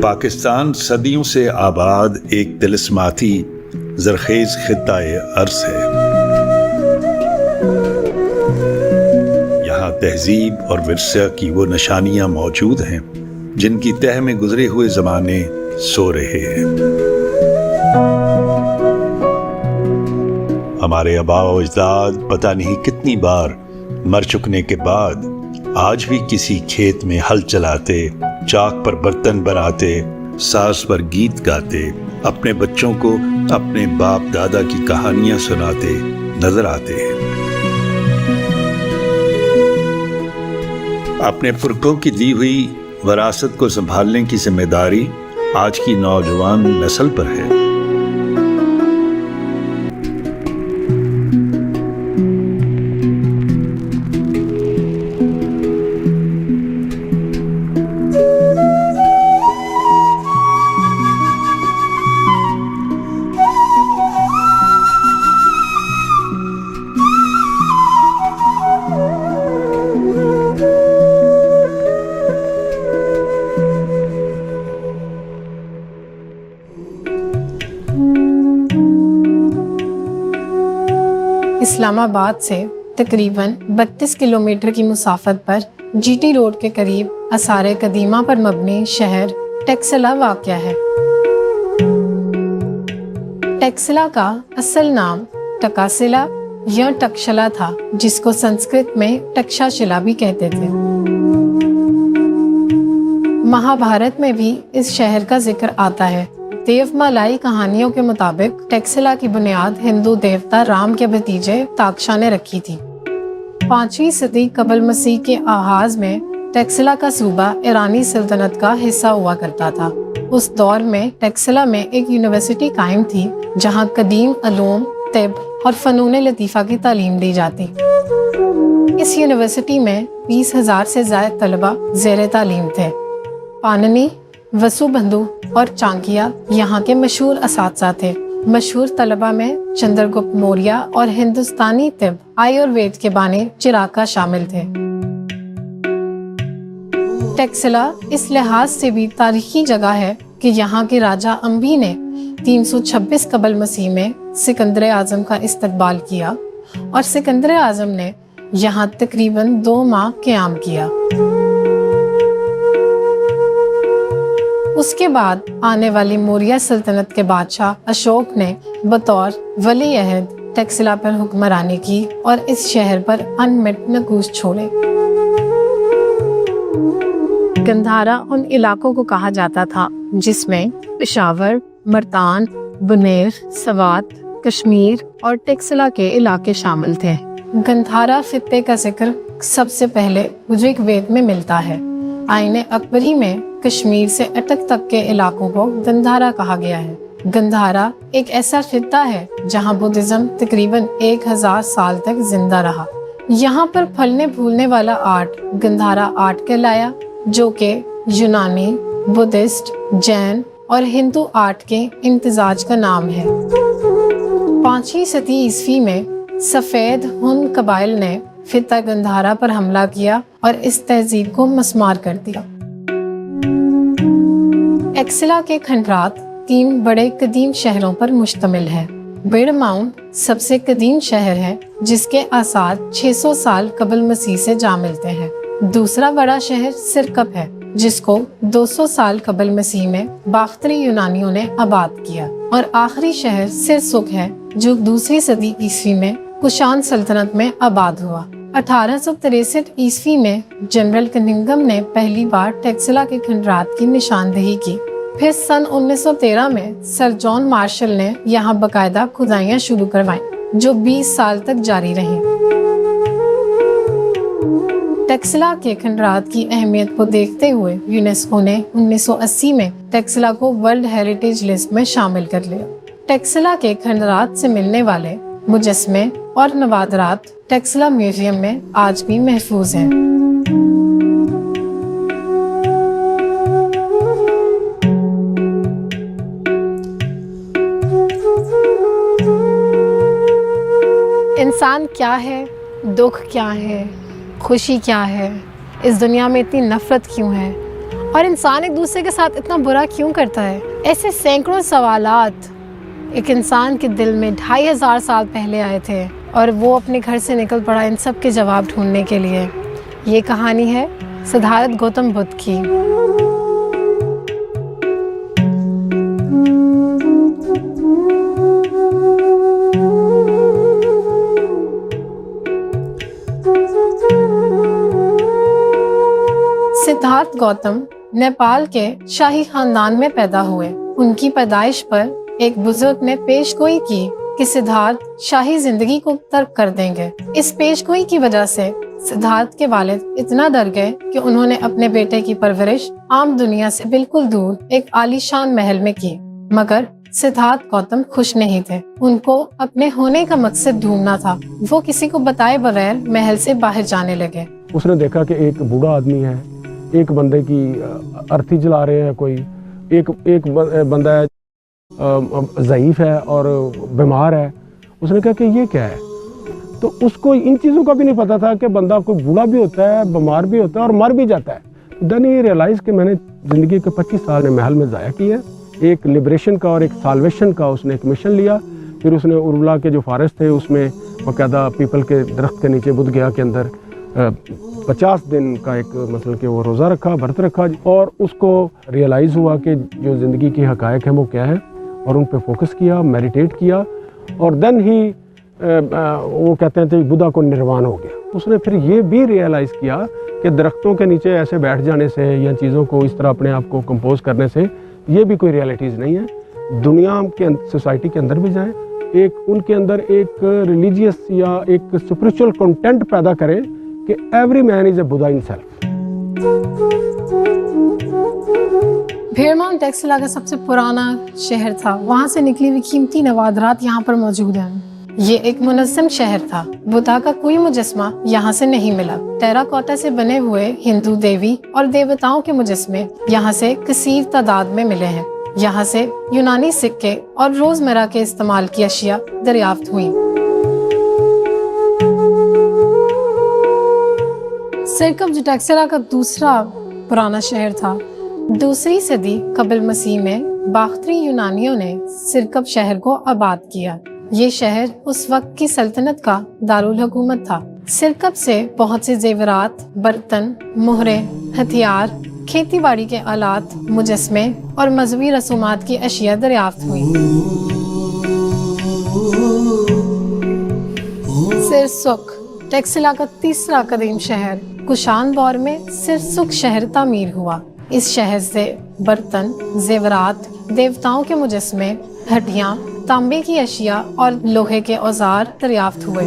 पाकिस्तान सदियों से आबाद एक तिलिस्माती ज़रख़ेज़ ख़ित्ता-ए अर्ज़ है। यहाँ तहज़ीब और विरसा की वो निशानियाँ मौजूद हैं जिनकी तह में गुज़रे हुए ज़माने सो रहे हैं। हमारे आबा व अजदाद पता नहीं कितनी बार मर चुकने के बाद आज भी किसी खेत में हल चलाते, चाक पर बर्तन बनाते, सास पर गीत गाते, अपने बच्चों को अपने बाप दादा की कहानियां सुनाते नजर आते हैं। अपने पुरखों की दी हुई विरासत को संभालने की जिम्मेदारी आज की नौजवान नस्ल पर है। इस्लामाबाद से तकरीबन 32 किलोमीटर की मुसाफत पर जीटी रोड के करीब आसार कदीमा पर मबनी शहर टेक्सला वाक़या है। टेक्सला का असल नाम टकासिला या टक्षला था, जिसको संस्कृत में टक्षाशिला भी कहते थे। महाभारत में भी इस शहर का जिक्र आता है। देवमालाई कहानियों के मुताबिक टेक्सला की बुनियाद हिंदू देवता राम के भतीजे ताक्षा ने रखी थी। 5वीं सदी कबल मसीह के आगाज में टेक्सला का सूबा ईरानी सल्तनत का हिस्सा हुआ करता था। उस दौर में टेक्सला में एक यूनिवर्सिटी कायम थी जहां कदीम अलूम, तिब और फनून लतीफ़ा की तालीम दी जाती। इस यूनिवर्सिटी में 20,000 से ज़ायद तलबा ज़ेर तालीम थे। पाणिनि, वसुबंधु और चाणक्य यहाँ के मशहूर असातिज़ा थे। मशहूर तलबा में चंद्रगुप्त मौर्य और हिंदुस्तानी तिब आयुर्वेद के बानी चिराका शामिल थे। टेक्सला इस लिहाज से भी तारीखी जगह है कि यहाँ के राजा अंबी ने 326 कबल मसीह में सिकंदर आजम का इस्तकबाल किया और सिकंदर आजम ने यहाँ तकरीबन 2 माह क़याम किया। उसके बाद आने वाली मौर्य सल्तनत के बादशाह अशोक ने बतौर वली अहद टेक्सला पर हुक्मरानी की और इस शहर पर अनमिट नकूश छोड़े। गंधारा उन इलाकों को कहा जाता था जिसमें पेशावर, मर्तान, बुनेर, सवात, कश्मीर और टेक्सला के इलाके शामिल थे। गंधारा खित्ते का जिक्र सबसे पहले ऋग्वेद में मिलता है। आईने अकबरी में कश्मीर से अटक तक के इलाकों को गंधारा कहा गया है। गंधारा एक ऐसा खित्ता है जहां बुद्धिज्म तकरीबन 1000 साल तक जिंदा रहा। यहाँ पर फलने फूलने वाला आर्ट गंधारा आर्ट कहलाया, जो कि यूनानी, बुद्धिस्ट, जैन और हिंदू आर्ट के इम्तिजाज का नाम है। 5वीं सदी ईस्वी में सफेद हुन कबाइल ने खित्ता गंधारा पर हमला किया और इस तहजीब को मस्मार कर दिया। टेक्सला के खंडरात 3 बड़े कदीम शहरों पर मुश्तमिल है। बेड़माउंट सबसे कदीम शहर है जिसके आसार 600 साल कबल मसीह से जा मिलते हैं। दूसरा बड़ा शहर सिरकप है जिसको 200 साल कबल मसीह में बाख्तरी यूनानियों ने आबाद किया। और आखिरी शहर सिरसुक है जो 2री सदी ईस्वी में कुशान सल्तनत में आबाद हुआ। 1863 ईस्वी में जनरल कनिंघम ने पहली बार टेक्सला के खंडरात की निशानदेही की। फिर सन 1913 में सर जॉन मार्शल ने यहाँ बाकायदा खुदाइयाँ शुरू करवाईं जो 20 साल तक जारी रहीं। टेक्सला के खंडरात की अहमियत को देखते हुए यूनेस्को ने 1980 में टेक्सला को वर्ल्ड हेरिटेज लिस्ट में शामिल कर लिया। टेक्सला के खंडरात से मिलने वाले मुजस्मे और नवादरात टेक्सला म्यूजियम में आज भी महफूज हैं। इंसान क्या है, दुख क्या है, खुशी क्या है, इस दुनिया में इतनी नफरत क्यों है और इंसान एक दूसरे के साथ इतना बुरा क्यों करता है? ऐसे सैकड़ों सवालात एक इंसान के दिल में 2500 साल पहले आए थे और वो अपने घर से निकल पड़ा इन सब के जवाब ढूंढने के लिए। ये कहानी है सिद्धार्थ गौतम बुद्ध की। सिद्धार्थ गौतम नेपाल के शाही खानदान में पैदा हुए। उनकी पैदाइश पर एक बुजुर्ग ने पेशगोई की कि सिद्धार्थ शाही जिंदगी को तर्क कर देंगे। इस पेशगोई की वजह से सिद्धार्थ के वालिद इतना डर गए कि उन्होंने अपने बेटे की परवरिश आम दुनिया से बिल्कुल दूर एक आलीशान महल में की। मगर सिद्धार्थ गौतम खुश नहीं थे। उनको अपने होने का मकसद ढूंढना था। वो किसी को बताए बगैर महल से बाहर जाने लगे। उसने देखा कि एक बूढ़ा आदमी है, एक बंदे की अर्थी जला रहे हैं, कोई एक बंदा है ज़ईफ है और बीमार है। उसने कहा कि ये क्या है? तो उसको इन चीज़ों का भी नहीं पता था कि बंदा कोई बूढ़ा भी होता है, बीमार भी होता है और मर भी जाता है। देन ये रियलाइज़ कि मैंने ज़िंदगी के 25 साल महल में ज़ाया किया। एक लिबरेशन का और एक साल्वेशन का उसने एक मिशन लिया। फिर उसने उर्वला के जो फॉरेस्ट थे उसमें बाकायदा पीपल के दरख्त के नीचे बुद्ध गया के अंदर 50 दिन का एक मतलब कि वो रोज़ा रखा, व्रत रखा और उसको रियलाइज़ हुआ कि जो ज़िंदगी की हक़ाइक़ है वो क्या है और उन पे फोकस किया, मेडिटेट किया और देन ही वो कहते हैं बुद्धा को निर्वाण हो गया। उसने फिर ये भी रियलाइज़ किया कि दरख्तों के नीचे ऐसे बैठ जाने से या चीज़ों को इस तरह अपने आप को कंपोज करने से ये भी कोई रियलिटीज़ नहीं है। दुनिया के सोसाइटी के अंदर भी जाएं, एक उनके अंदर एक रिलीजियस या एक स्पिरिचुअल कंटेंट पैदा करें कि every man is a Buddha in self. Bhir Mound Taxila का सबसे पुराना शहर था। वहाँ से निकली हुई कीमती नवादरात यहाँ पर मौजूद हैं। ये एक मुनज़्ज़म शहर था। बुद्धा का कोई मुजस्मा यहाँ से नहीं मिला। टेराकोटा से बने हुए हिंदू देवी और देवताओं के मुजस्मे यहाँ से कसीर तादाद में मिले हैं। यहाँ से यूनानी सिक्के और रोजमर्रा के इस्तेमाल की अशिया दरियाफ्त हुई। सिरकप जो टेक्सला का दूसरा पुराना शहर था। दूसरी सदी कबल मसीह में बाख्तरी यूनानियों ने सिरकप शहर को आबाद किया। ये शहर उस वक्त की सल्तनत का दारुल हुकूमत था। सिरकप से बहुत से जेवरात, बर्तन, मोहरे, हथियार, खेतीबाड़ी के आलात, मुजस्मे और मजहबी रसूमात की अशिया दरियाफ्त हुई। सिरसुक टेक्सला का तीसरा कदीम शहर कुशान दौर में सिरसुक शहर तामीर हुआ। इस शहर से बर्तन, जेवरात, देवताओं के मुजस्मे, हड्डियां, तांबे की अशिया और लोहे के औजार दरियाफ्त हुए।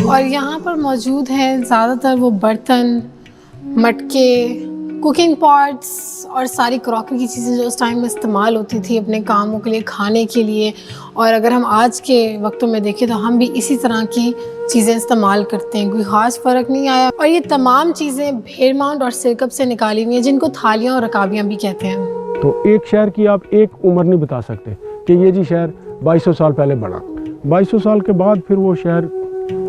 और यहाँ पर मौजूद हैं ज़्यादातर वो बर्तन, मटके, कुकिंग पॉट्स और सारी क्रॉकरी की चीज़ें जो उस टाइम में इस्तेमाल होती थी अपने कामों के लिए, खाने के लिए। और अगर हम आज के वक्तों में देखें तो हम भी इसी तरह की चीज़ें इस्तेमाल करते हैं। कोई ख़ास फ़र्क नहीं आया। और ये तमाम चीज़ें भेड़माउंट और सिरकप से निकाली हुई हैं, जिनको थालियाँ और रकाबियाँ भी कहते हैं। तो एक शहर की आप एक उम्र नहीं बता सकते कि ये जी शहर 2200 साल पहले बना। 2200 साल के बाद फिर वो शहर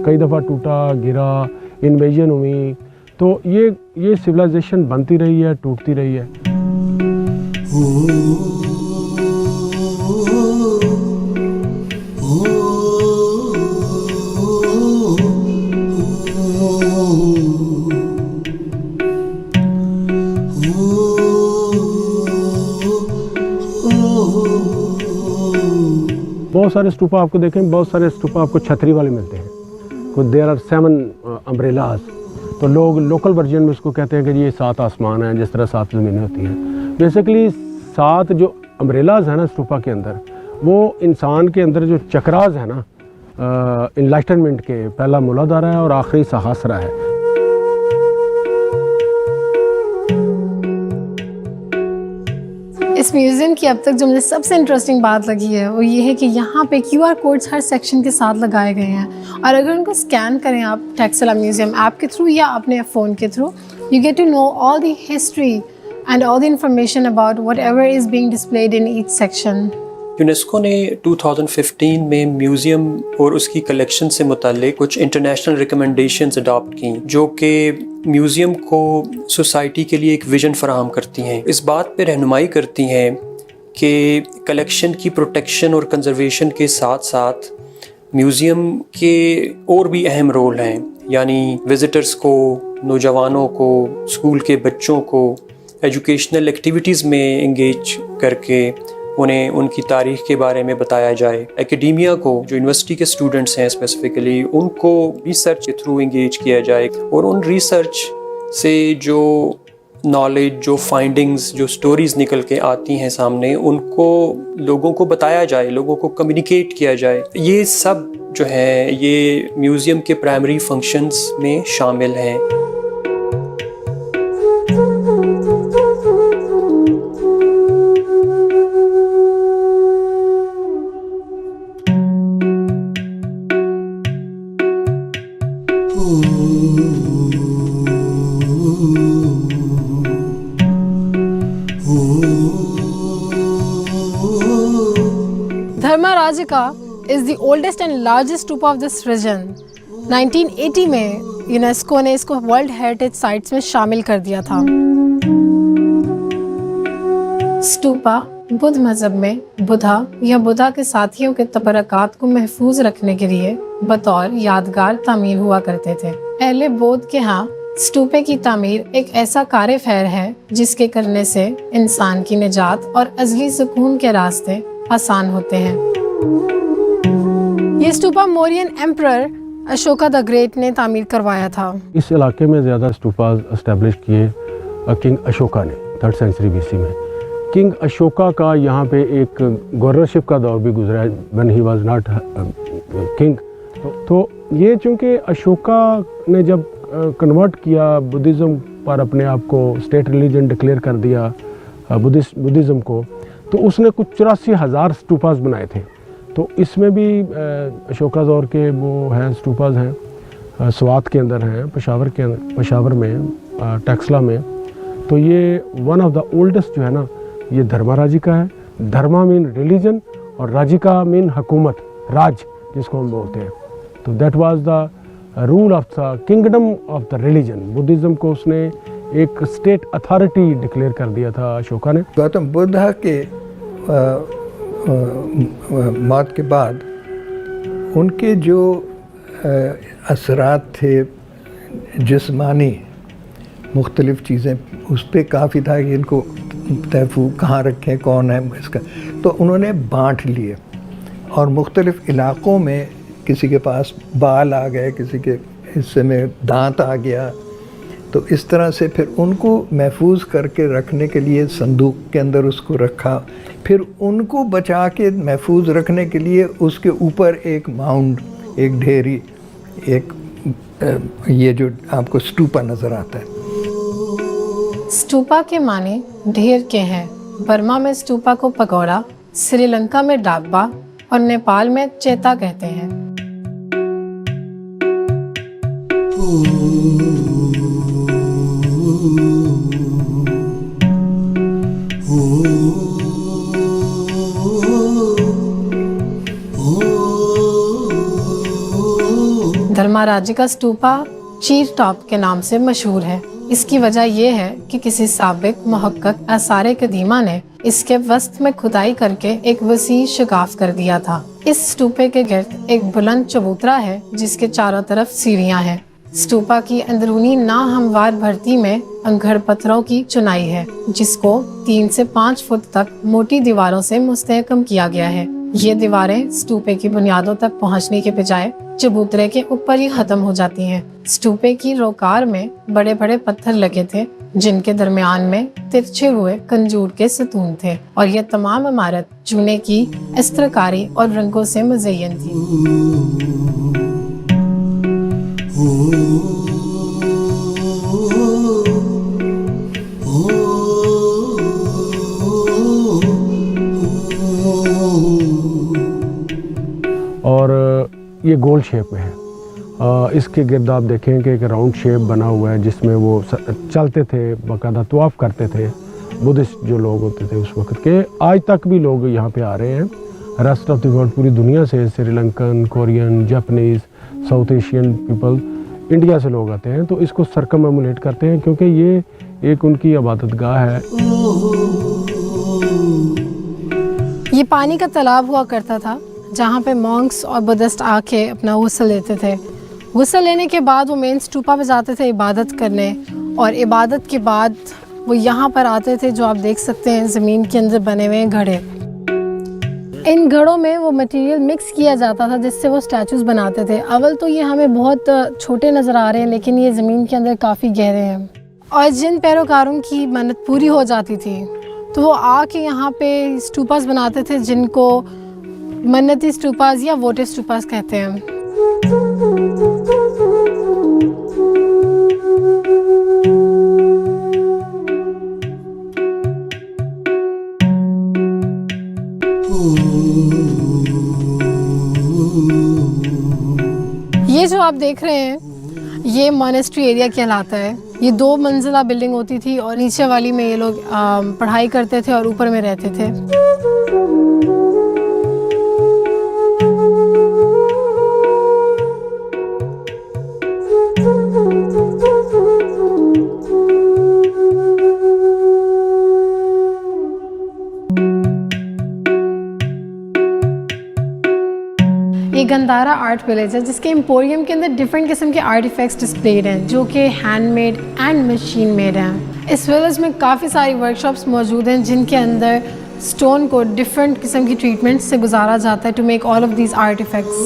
कई दफ़ा टूटा, गिरा, इन्वेजन हुई। तो ये सिविलाइजेशन बनती रही है, टूटती रही है। बहुत सारे स्तूपा आपको देखें, बहुत सारे स्तूपा आपको छतरी वाले मिलते हैं। There are 7 umbrellas. तो लोग लोकल वर्जन में उसको कहते हैं कि ये 7 आसमान हैं, जिस तरह 7 ज़मीनें होती हैं। बेसिकली 7 जो अम्ब्रेलाज हैं ना स्तूपा के अंदर, वो इंसान के अंदर जो चक्रास है ना इनलाइटनमेंट के, पहला मूलाधारा है और आखिरी सहस्रा है। इस म्यूज़ियम की अब तक जो मुझे सबसे इंटरेस्टिंग बात लगी है वो ये है कि यहाँ पे QR कोड्स हर सेक्शन के साथ लगाए गए हैं। और अगर उनको स्कैन करें आप टेक्सला म्यूज़ियम ऐप के थ्रू या अपने फ़ोन के through, you get to know all the history and all the information about whatever is being displayed in each section. UNESCO ने 2015 में म्यूज़ियम और उसकी कलेक्शन से मुताल्लिक कुछ इंटरनेशनल रिकमेंडेशंस अडॉप्ट की जो कि म्यूज़ियम को सोसाइटी के लिए एक विज़न फराहम करती हैं। इस बात पे रहनुमाई करती हैं कि कलेक्शन की प्रोटेक्शन और कंजर्वेशन के साथ साथ म्यूज़ियम के और भी अहम रोल हैं, यानी विज़िटर्स को, नौजवानों को, स्कूल के बच्चों को एजुकेशनल एक्टिविटीज़ में इंगेज करके उन्हें उनकी तारीख़ के बारे में बताया जाए। एकेडेमिया को, जो यूनिवर्सिटी के स्टूडेंट्स हैं स्पेसिफ़िकली, उनको रिसर्च के थ्रू इंगेज किया जाए और उन रिसर्च से जो नॉलेज, जो फाइंडिंग्स, जो स्टोरीज़ निकल के आती हैं सामने, उनको लोगों को बताया जाए, लोगों को कम्युनिकेट किया जाए। ये सब जो है ये म्यूज़ियम के प्राइमरी फंक्शंस में शामिल हैं। धर्माराजिका is the oldest and largest stupa of this region. 1980 में यूनेस्को ने इसको वर्ल्ड हेरिटेज साइट्स में शामिल कर दिया था। स्तूपा बुद्ध मजहब में बुद्धा या बुद्धा के साथियों के तबरकात को महफूज रखने के लिए बतौर यादगार तामीर हुआ करते थे। पहले बौद्ध के यहाँ स्तूपे की तामीर एक ऐसा कार्य फैर है जिसके करने से इंसान की निजात और अज़ली सुकून के रास्ते आसान होते हैं। ये stupa Mauryan emperor Ashoka the great ने तामीर करवाया था। इस इलाके में ज़्यादा स्तूपास एस्टेब्लिश किए किंग अशोका ने 3rd सेंचुरी BC में। किंग अशोका का यहाँ पे एक गवर्नरशिप का दौर भी गुजरा है, when he was not king. तो ये चूँकि अशोका ने जब कन्वर्ट किया बुद्धिज़्म पर, अपने आप को स्टेट रिलीजन डिक्लेयर कर दिया बुद्धिज़्म को, तो उसने कुछ 84,000 स्तूपास बनाए थे। तो इसमें भी अशोका दौर के वो हैं स्तूपास हैं, स्वात के अंदर हैं, पेशावर में, टेक्सला में। तो ये वन ऑफ द ओल्डेस्ट जो है ना, ये धर्माराजिका है। धर्मा मीन रिलीजन और राजिका मीन हुकूमत, राज जिसको हम बोलते हैं। तो that was the rule of the kingdom of the religion. Buddhism को उसने एक स्टेट अथॉरिटी डिक्लेयर कर दिया था अशोका ने। गौतम बुद्ध के मौत के बाद उनके जो असरात थे जिस्मानी, मुख्तलिफ़ चीज़ें, उस पर काफ़ी था कि इनको तहफ़्फ़ुज़ कहाँ रखें, कौन है इसका। तो उन्होंने बांट लिए और मुख्तलिफ़ इलाक़ों में किसी के पास बाल आ गए, किसी के हिस्से में दांत आ गया। तो इस तरह से फिर उनको महफूज करके रखने के लिए संदूक के अंदर उसको रखा। फिर उनको बचा के महफूज रखने के लिए उसके ऊपर एक माउंड, एक ढेरी, एक ये जो आपको स्तूपा नज़र आता है। स्तूपा के माने ढेर के हैं। बर्मा में स्तूपा को पकौड़ा, श्रीलंका में डाब्बा और नेपाल में चेता कहते हैं। धर्माराजिका स्तूपा चीर टॉप के नाम से मशहूर है। इसकी वजह यह है कि किसी साबिक मुहक्कक आसारे कदीमा ने इसके वस्त में खुदाई करके एक वसी शगाफ कर दिया था। इस स्तूपे के गिर्द एक बुलंद चबूतरा है जिसके चारों तरफ सीढ़ियां हैं। स्तूपा की अंदरूनी नाहमवार भरती में अंगड़ पत्थरों की चुनाई है जिसको 3 से 5 फुट तक मोटी दीवारों से मुस्तहकम किया गया है। ये दीवारें स्तूपे की बुनियादों तक पहुंचने के बजाय चबूतरे के ऊपर ही खत्म हो जाती हैं। स्तूपे की रोकार में बड़े बड़े पत्थर लगे थे जिनके दरमियान में तिरछे हुए कंजूर के सतून थे और यह तमाम इमारत चूने की अस्त्रकारी और रंगों से मुज़य्यन थी। और ये गोल शेप में है। इसके गिर्द आप देखें कि एक राउंड शेप बना हुआ है जिसमें वो चलते थे, बाकायदा तवाफ़ करते थे बुद्धिस्ट जो लोग होते थे उस वक्त के। आज तक भी लोग यहाँ पे आ रहे हैं रेस्ट ऑफ द वर्ल्ड, पूरी दुनिया से, Sri Lankan, Korean, Japanese, south Asian people, India से लोग आते हैं, तो इसको सर्कमएमुलेट करते हैं क्योंकि ये एक उनकी इबादतगाह है। ये पानी का तालाब हुआ करता था जहाँ पे मॉन्क्स और बुद्धिस्ट आके अपना गुस्ल लेते थे। गुस्ल लेने के बाद वो मेन स्टूपा पे जाते थे इबादत करने, और इबादत के बाद वो यहाँ पर आते थे, जो आप देख सकते हैं ज़मीन के अंदर बने हुए घड़े। इन घड़ों में वो मटेरियल मिक्स किया जाता था जिससे वो स्टैचूज़ बनाते थे। अव्वल तो ये हमें बहुत छोटे नज़र आ रहे हैं, लेकिन ये ज़मीन के अंदर काफ़ी गहरे हैं। और जिन पैरोकारों की मन्नत पूरी हो जाती थी तो वो आके यहाँ पे स्टूपास बनाते थे, जिनको मन्नती स्टूपास या वोटे स्टूपास कहते हैं। ये जो आप देख रहे हैं ये मॉनेस्ट्री एरिया कहलाता है। ये 2 मंजिला बिल्डिंग होती थी और नीचे वाली में ये लोग पढ़ाई करते थे और ऊपर में रहते थे। ये गंधारा आर्ट विलेज है जिसके एम्पोरियम के अंदर डिफरेंट किस्म के आर्टिफैक्ट्स डिस्प्लेड हैं जो कि हैंडमेड एंड मशीन मेड हैं। इस विलेज में काफ़ी सारी वर्कशॉप्स मौजूद हैं जिनके अंदर स्टोन को डिफरेंट किस्म की ट्रीटमेंट से गुजारा जाता है to make all of these artifacts.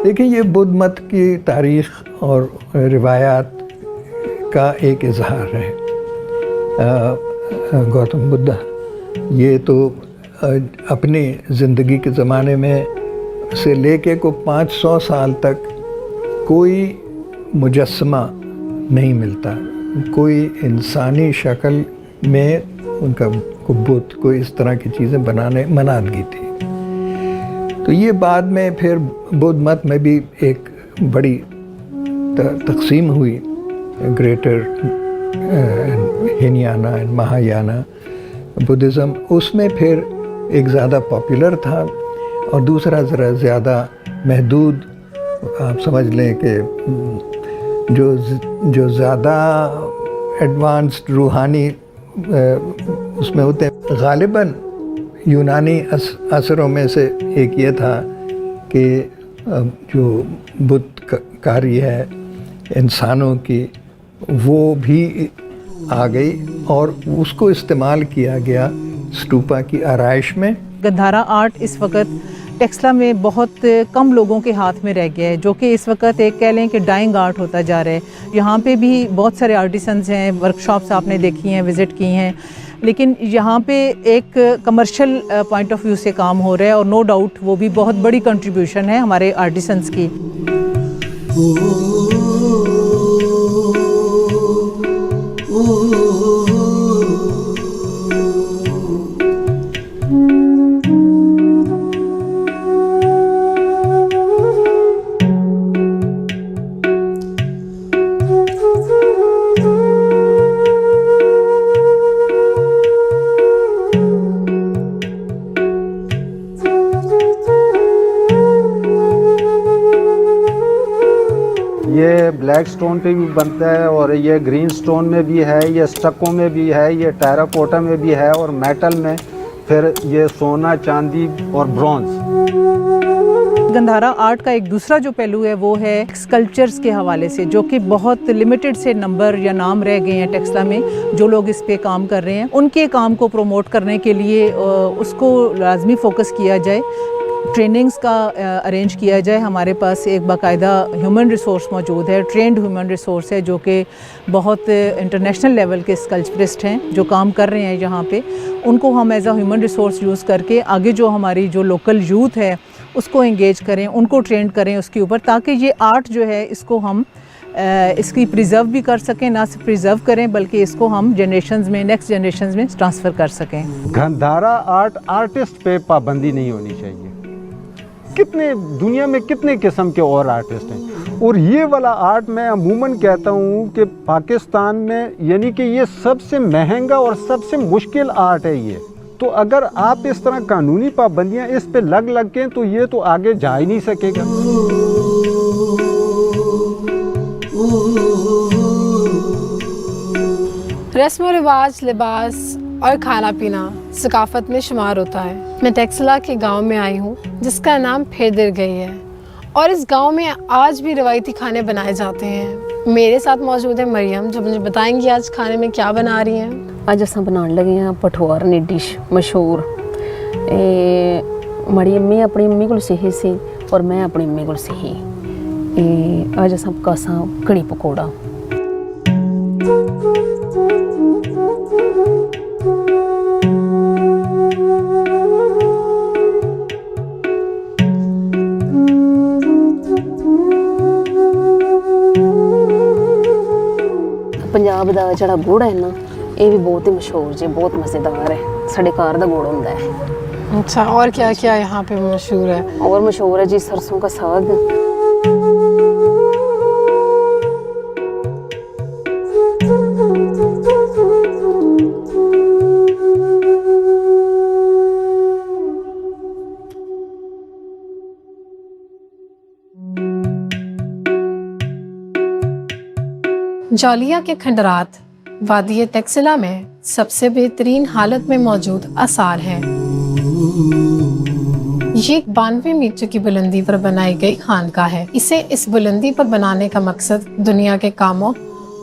देखिए, ये बुद्ध मत की तारीख़ और रिवायात का एक इजहार है। गौतम बुद्ध ये तो अपनी ज़िंदगी के ज़माने में से लेके को 500 साल तक कोई मुजस्समा नहीं मिलता, कोई इंसानी शक्ल में उनका बुत कोई इस तरह की चीज़ें बनाने मनादगी थी। तो ये बाद में फिर बौद्ध मत में भी एक बड़ी तकसीम हुई, ग्रेटर हिनयाना एंड महायाना बुद्धिज़्म। उसमें फिर एक ज़्यादा पॉपुलर था और दूसरा ज़रा ज़्यादा महदूद। आप समझ लें कि जो ज़्यादा एडवांस्ड रूहानी उसमें होते हैं। ग़ालिबन यूनानी असरों में से एक ये था कि जो बुत कार्य है इंसानों की वो भी आ गई और उसको इस्तेमाल किया गया स्टूपा की आराइश में। गंधारा आर्ट इस वक्त टेक्सला में बहुत कम लोगों के हाथ में रह गया है, जो कि इस वक्त एक कह लें कि डाइंग आर्ट होता जा रहा है। यहाँ पे भी बहुत सारे आर्टिसंस हैं, वर्कशॉप्स आपने देखी हैं, विज़िट की हैं, लेकिन यहाँ पे एक कमर्शियल पॉइंट ऑफ व्यू से काम हो रहा है और नो डाउट वो भी बहुत बड़ी कंट्रीब्यूशन है हमारे आर्टिसंस की। ये ब्लैक स्टोन पे भी बनता है और ये ग्रीन स्टोन में भी है, ये स्टक्को में भी है, ये टेराकोटा में भी है और मेटल में फिर ये सोना, चांदी और ब्रॉन्ज। गंधारा आर्ट का एक दूसरा जो पहलू है वो है स्कल्पचर्स के हवाले से, जो कि बहुत लिमिटेड से नंबर या नाम रह गए हैं टेक्सला में जो लोग इस पे काम कर रहे हैं। उनके काम को प्रमोट करने के लिए उसको लाजमी फोकस किया जाए ट्रेनिंग्स का अरेंज किया जाए। हमारे पास एक बाकायदा ह्यूमन रिसोर्स मौजूद है, ट्रेंड ह्यूमन रिसोर्स है, जो कि बहुत इंटरनेशनल लेवल के स्कल्पचरिस्ट हैं जो काम कर रहे हैं यहाँ पे। उनको हम as a human resource use करके आगे जो हमारी जो लोकल यूथ है उसको एंगेज करें, उनको ट्रेंड करें उसके ऊपर, ताकि ये आर्ट जो है इसको हम इसकी प्रिजर्व भी कर सकें, ना सिर्फ प्रिजर्व करें बल्कि इसको हम जनरेशंस में, नेक्स्ट जनरेशंस में ट्रांसफ़र कर सकें। गंधारा आर्टिस्ट पे पाबंदी नहीं होनी चाहिए। कितने दुनिया में कितने किस्म के और आर्टिस्ट हैं, और ये वाला आर्ट मैं अमूमन कहता हूँ कि पाकिस्तान में यानी कि ये सबसे महंगा और सबसे मुश्किल आर्ट है ये। तो अगर आप इस तरह कानूनी पाबंदियाँ इस पे लग के तो ये तो आगे जा ही नहीं सकेगा। रस्म व रिवाज, लिबास और खाना पीना सकाफत में शुमार होता है। मैं टेक्सला के गांव में आई हूँ जिसका नाम फेरदिर गई है, और इस गांव में आज भी रवायती खाने बनाए जाते हैं। मेरे साथ मौजूद है मरियम, जो मुझे बताएंगी आज खाने में क्या बना रही हैं। अज अस बनाने लगे हैं पठवार नी डिश मशहूर। मेरी अम्मी अपनी अम्मी को सीखी सी और मैं अपनी अम्मी को सीखी। अज अस कासा कड़ी पकौड़ा। पंजाब का जिहड़ा गुड़ है ना, ये भी बहुत ही मशहूर जी, बहुत मज़ेदार है। साढ़े घर का गुड़ होंदा है। अच्छा, और क्या क्या यहाँ पे मशहूर है? और मशहूर है जी सरसों का साग। जौलिया के खंडरात वादी टेक्सिला में सबसे बेहतरीन हालत में मौजूद आसार हैं। ये 92 मीटर की बुलंदी पर बनाई गई खानका है। इसे इस बुलंदी पर बनाने का मकसद दुनिया के कामों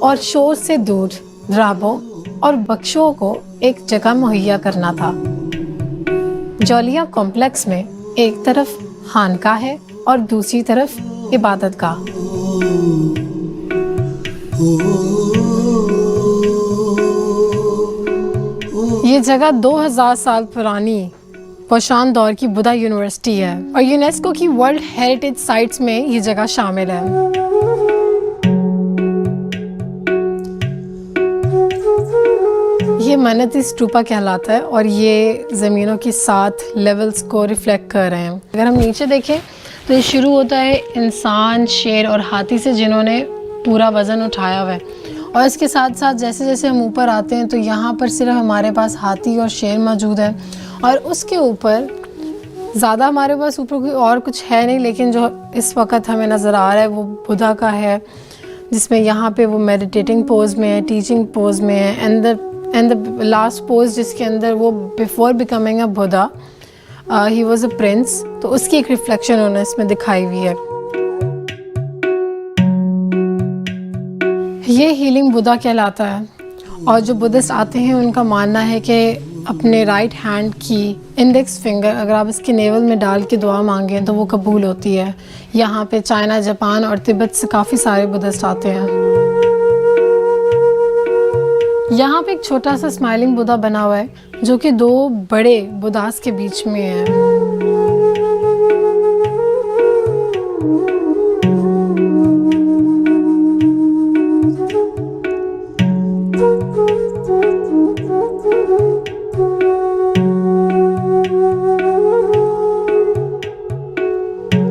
और शोर से दूर राबों और बख्शों को एक जगह मुहैया करना था। जौलिया कॉम्प्लेक्स में एक तरफ खानका है और दूसरी तरफ इबादत गाह। ये जगह 2000 साल पुरानी कोशान दौर की बुद्धा यूनिवर्सिटी है और यूनेस्को की वर्ल्ड हेरिटेज साइट्स में ये जगह शामिल है। ये मन्नती स्तूपा कहलाता है और ये ज़मीनों की 7 लेवल्स को रिफ्लेक्ट कर रहे हैं। अगर हम नीचे देखें तो ये शुरू होता है इंसान, शेर और हाथी से, जिन्होंने पूरा वज़न उठाया हुआ है, और इसके साथ साथ जैसे जैसे हम ऊपर आते हैं तो यहाँ पर सिर्फ हमारे पास हाथी और शेर मौजूद है, और उसके ऊपर ज़्यादा हमारे पास ऊपर कोई और कुछ है नहीं, लेकिन जो इस वक्त हमें नज़र आ रहा है वो बुद्धा का है, जिसमें यहाँ पे वो मेडिटेटिंग पोज में है, टीचिंग पोज में है, एंड द लास्ट पोज जिसके अंदर वो before becoming a Buddha he was a prince, तो उसकी एक रिफ्लेक्शन उन्होंने इसमें दिखाई हुई है। ये हीलिंग बुद्धा कहलाता है, और जो बुद्धिस्ट आते हैं उनका मानना है कि अपने राइट हैंड की इंडेक्स फिंगर अगर आप इसके नेवल में डाल के दुआ मांगें तो वो कबूल होती है। यहाँ पे चाइना, जापान और तिब्बत से काफ़ी सारे बुद्धिस्ट आते हैं। यहाँ पे एक छोटा सा स्माइलिंग बुद्धा बना हुआ है जो कि 2 बड़े बुद्धास के बीच में है।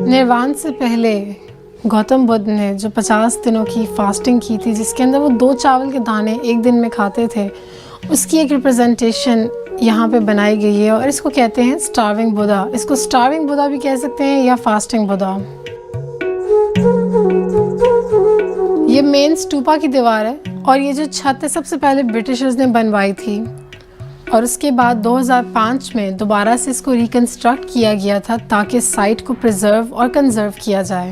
निर्वाण से पहले गौतम बुद्ध ने जो 50 दिनों की फास्टिंग की थी, जिसके अंदर वो 2 चावल के दाने एक दिन में खाते थे, उसकी एक रिप्रेजेंटेशन यहाँ पे बनाई गई है और इसको कहते हैं स्टार्विंग बुद्धा। इसको स्टार्विंग बुद्धा भी कह सकते हैं या फास्टिंग बुद्धा। ये मेन स्तूपा की दीवार है और ये जो छत है सबसे पहले ब्रिटिशर्स ने बनवाई थी, और उसके बाद 2005 में दोबारा से इसको रिकन्स्ट्रक्ट किया गया था ताकि साइट को प्रिजर्व और कंजर्व किया जाए।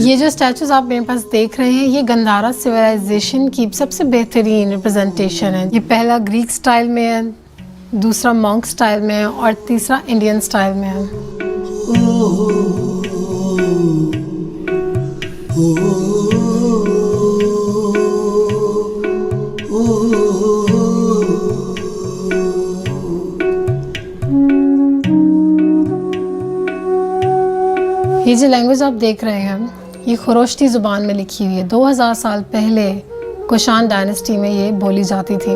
ये जो स्टैचूज आप मेरे पास देख रहे हैं, ये गंधारा सिविलाइजेशन की सबसे बेहतरीन रिप्रेजेंटेशन है। ये पहला ग्रीक स्टाइल में है, दूसरा मॉन्क स्टाइल में है और तीसरा इंडियन स्टाइल में है। ये जो लैंग्वेज आप देख रहे हैं, ये खरोष्टी ज़ुबान में लिखी हुई है। 2000 साल पहले कुषाण डायनेस्टी में ये बोली जाती थी।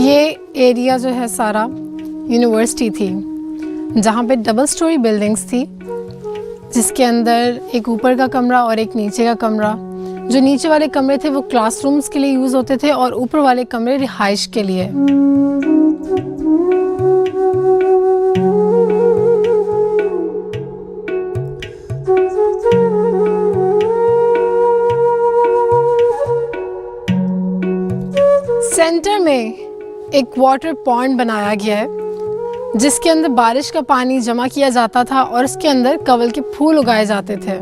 ये एरिया जो है सारा यूनिवर्सिटी थी, जहाँ पे डबल स्टोरी बिल्डिंग्स थी, जिसके अंदर एक ऊपर का कमरा और एक नीचे का कमरा। जो नीचे वाले कमरे थे वो क्लासरूम्स के लिए यूज़ होते थे और ऊपर वाले कमरे रिहाइश के लिए। सेंटर में एक वाटर पॉन्ड बनाया गया है, जिसके अंदर बारिश का पानी जमा किया जाता था और उसके अंदर कवल के फूल उगाए जाते थे।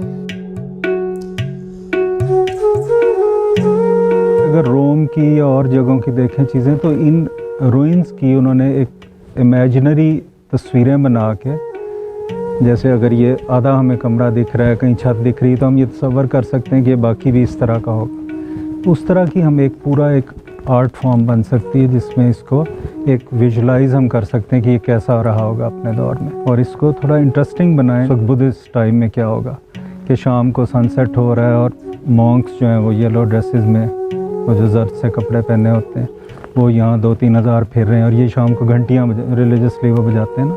अगर रोम की और जगहों की देखें चीज़ें, तो इन रूइंस की उन्होंने एक इमेजिनरी तस्वीरें बना के, जैसे अगर ये आधा हमें कमरा दिख रहा है, कहीं छत दिख रही है, तो हम ये तसव्वुर कर सकते हैं कि ये बाकी भी इस तरह का होगा। उस तरह की हम एक पूरा एक आर्ट फॉर्म बन सकती है, जिसमें इसको एक विजुलाइज हम कर सकते हैं कि ये कैसा रहा होगा अपने दौर में, और इसको थोड़ा इंटरेस्टिंग बनाएं। तो बुद्धिस्ट टाइम में क्या होगा कि शाम को सनसेट हो रहा है और मॉन्क्स जो हैं वो येलो ड्रेसेस में, वो जो जर्द से कपड़े पहने होते हैं, वो यहाँ 2-3 हज़ार फिर रहे हैं और ये शाम को घंटियाँ रिलीजियसली वो बजाते हैं ना।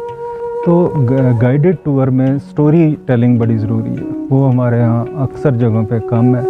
तो गाइडेड टूर में स्टोरी टेलिंग बड़ी ज़रूरी है, वो हमारे यहाँ अक्सर जगहों पे कम है।